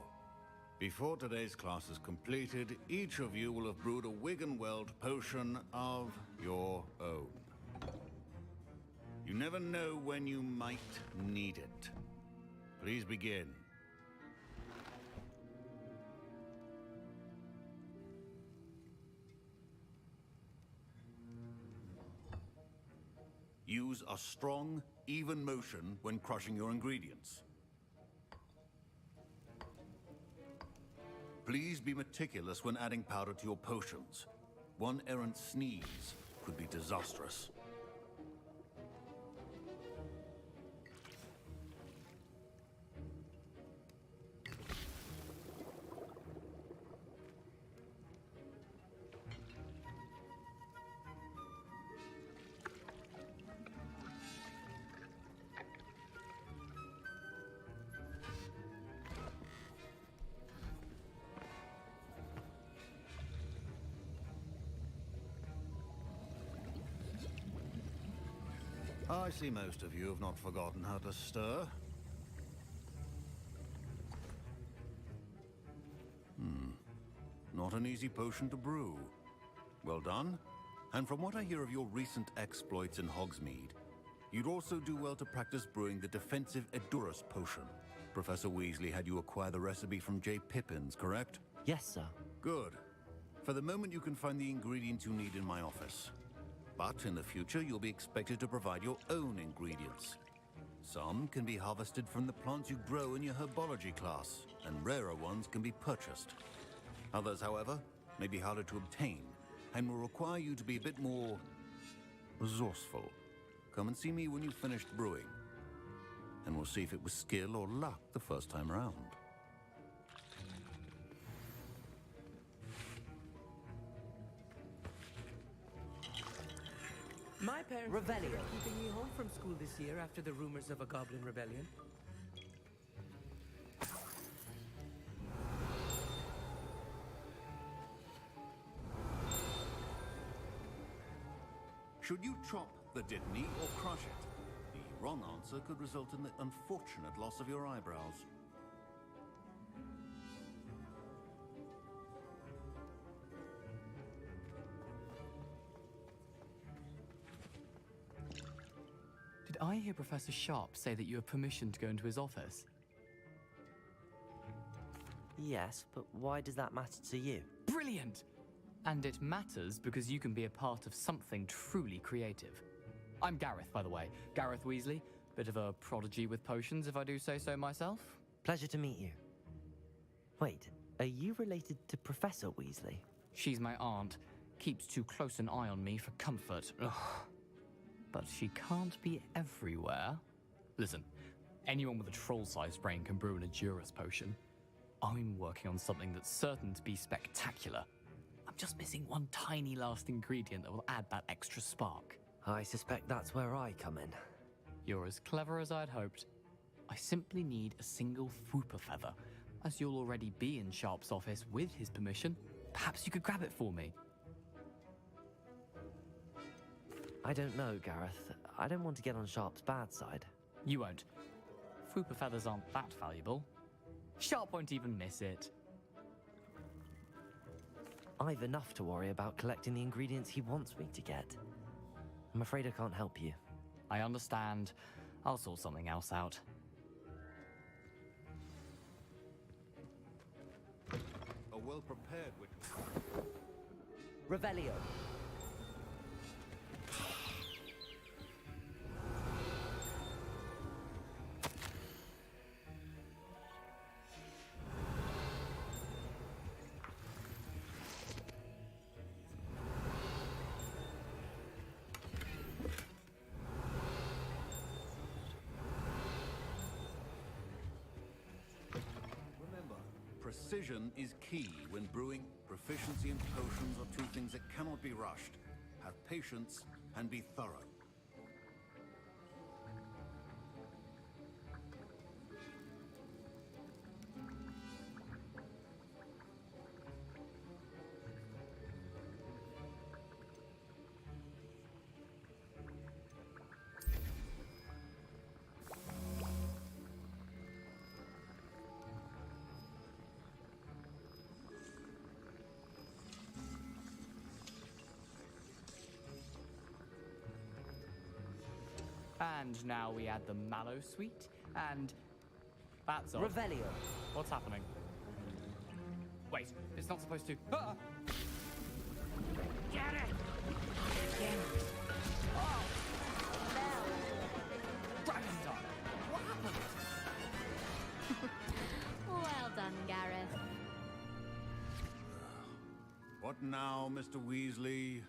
Before today's class is completed, each of you will have brewed a Wigan-Weld potion of your own. You never know when you might need it. Please begin. Use a strong, even motion when crushing your ingredients. Please be meticulous when adding powder to your potions. One errant sneeze could be disastrous. I see most of you have not forgotten how to stir. Not an easy potion to brew. Well done. And from what I hear of your recent exploits in Hogsmeade, you'd also do well to practice brewing the defensive Edurus potion. Professor Weasley had you acquire the recipe from J. Pippin's, correct? Yes, sir. Good. For the moment, you can find the ingredients you need in my office. But in the future, you'll be expected to provide your own ingredients. Some can be harvested from the plants you grow in your herbology class, and rarer ones can be purchased. Others, however, may be harder to obtain, and will require you to be a bit more resourceful. Come and see me when you've finished brewing, and we'll see if it was skill or luck the first time around. My parents are keeping me home from school this year after the rumors of a goblin rebellion. Should you chop the Dittany or crush it? The wrong answer could result in the unfortunate loss of your eyebrows. Did I hear Professor Sharp say that you have permission to go into his office? Yes, but why does that matter to you? Brilliant! And it matters because you can be a part of something truly creative. I'm Gareth, by the way. Gareth Weasley. Bit of a prodigy with potions, if I do say so myself. Pleasure to meet you. Wait, are you related to Professor Weasley? She's my aunt. Keeps too close an eye on me for comfort. Ugh. But she can't be everywhere. Listen, anyone with a troll-sized brain can brew an Edurus potion. I'm working on something that's certain to be spectacular. I'm just missing one tiny last ingredient that will add that extra spark. I suspect that's where I come in. You're as clever as I'd hoped. I simply need a single Fwooper feather. As you'll already be in Sharp's office with his permission, perhaps you could grab it for me. I don't know, Gareth. I don't want to get on Sharp's bad side. You won't. Fupa feathers aren't that valuable. Sharp won't even miss it. I've enough to worry about collecting the ingredients he wants me to get. I'm afraid I can't help you. I understand. I'll sort something else out. A well-prepared witch. Revelio. Precision is key when brewing. Proficiency and potions are two things that cannot be rushed. Have patience and be thorough. And now we add the mallow sweet, and that's all. Revelio. What's happening? Wait, it's not supposed to. Ah! Get it! Oh! Dragon's what happened? Well done, Gareth. What now, Mr. Weasley?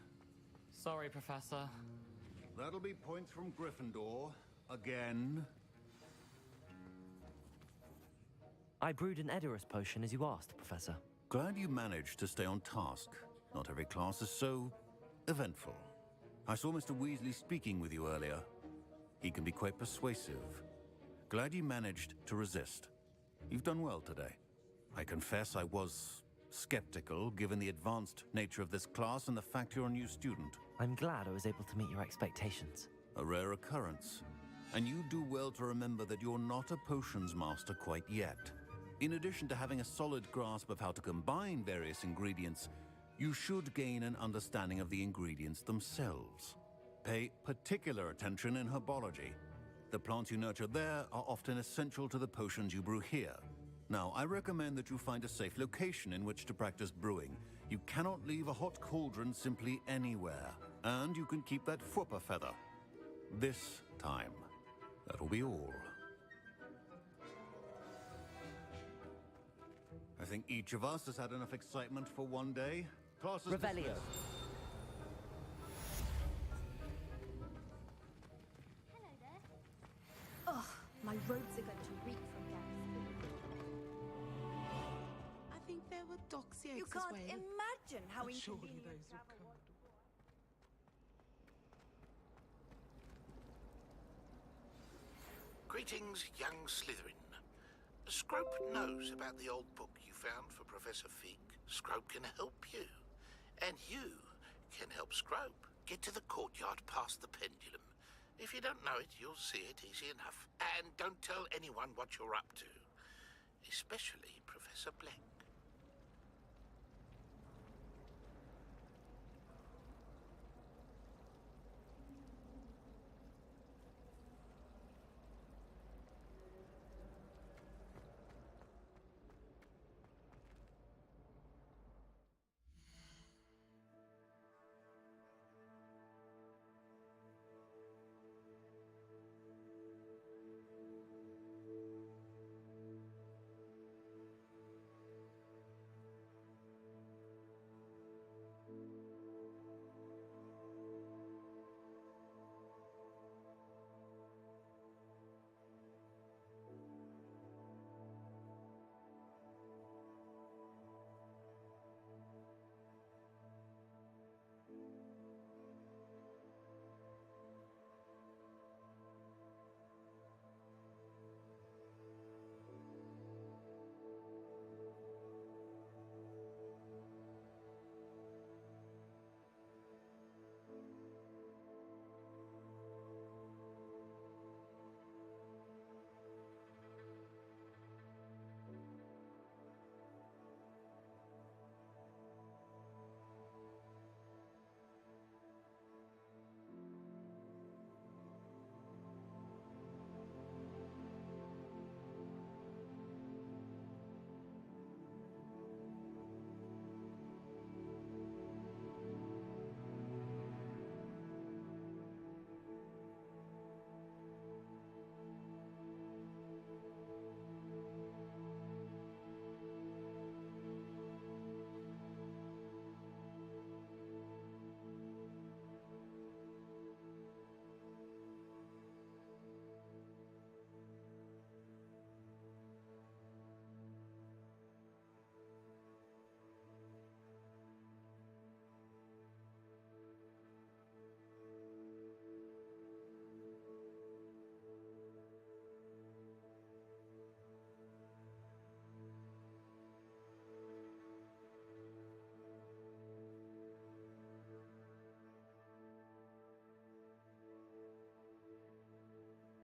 Sorry, Professor. That'll be points from Gryffindor. Again. I brewed an Edorus potion as you asked, Professor. Glad you managed to stay on task. Not every class is so eventful. I saw Mr. Weasley speaking with you earlier. He can be quite persuasive. Glad you managed to resist. You've done well today. I confess I was skeptical, given the advanced nature of this class and the fact you're a new student. I'm glad I was able to meet your expectations. A rare occurrence. And you do well to remember that you're not a potions master quite yet. In addition to having a solid grasp of how to combine various ingredients, you should gain an understanding of the ingredients themselves. Pay particular attention in herbology. The plants you nurture there are often essential to the potions you brew here. Now, I recommend that you find a safe location in which to practice brewing. You cannot leave a hot cauldron simply anywhere. And you can keep that Fupa feather. This time. That'll be all. I think each of us has had enough excitement for one day. Class is Revelio. dismissed. Hello there. Ugh, my robes are going to reek from Gareth. I think there were doxy eggs You as can't well. imagine how But surely inconvenient those would travel come. was. Greetings, young Slytherin. Scrope knows about the old book you found for Professor Fig. Scrope can help you. And you can help Scrope get to the courtyard past the pendulum. If you don't know it, you'll see it easy enough. And don't tell anyone what you're up to. Especially Professor Black.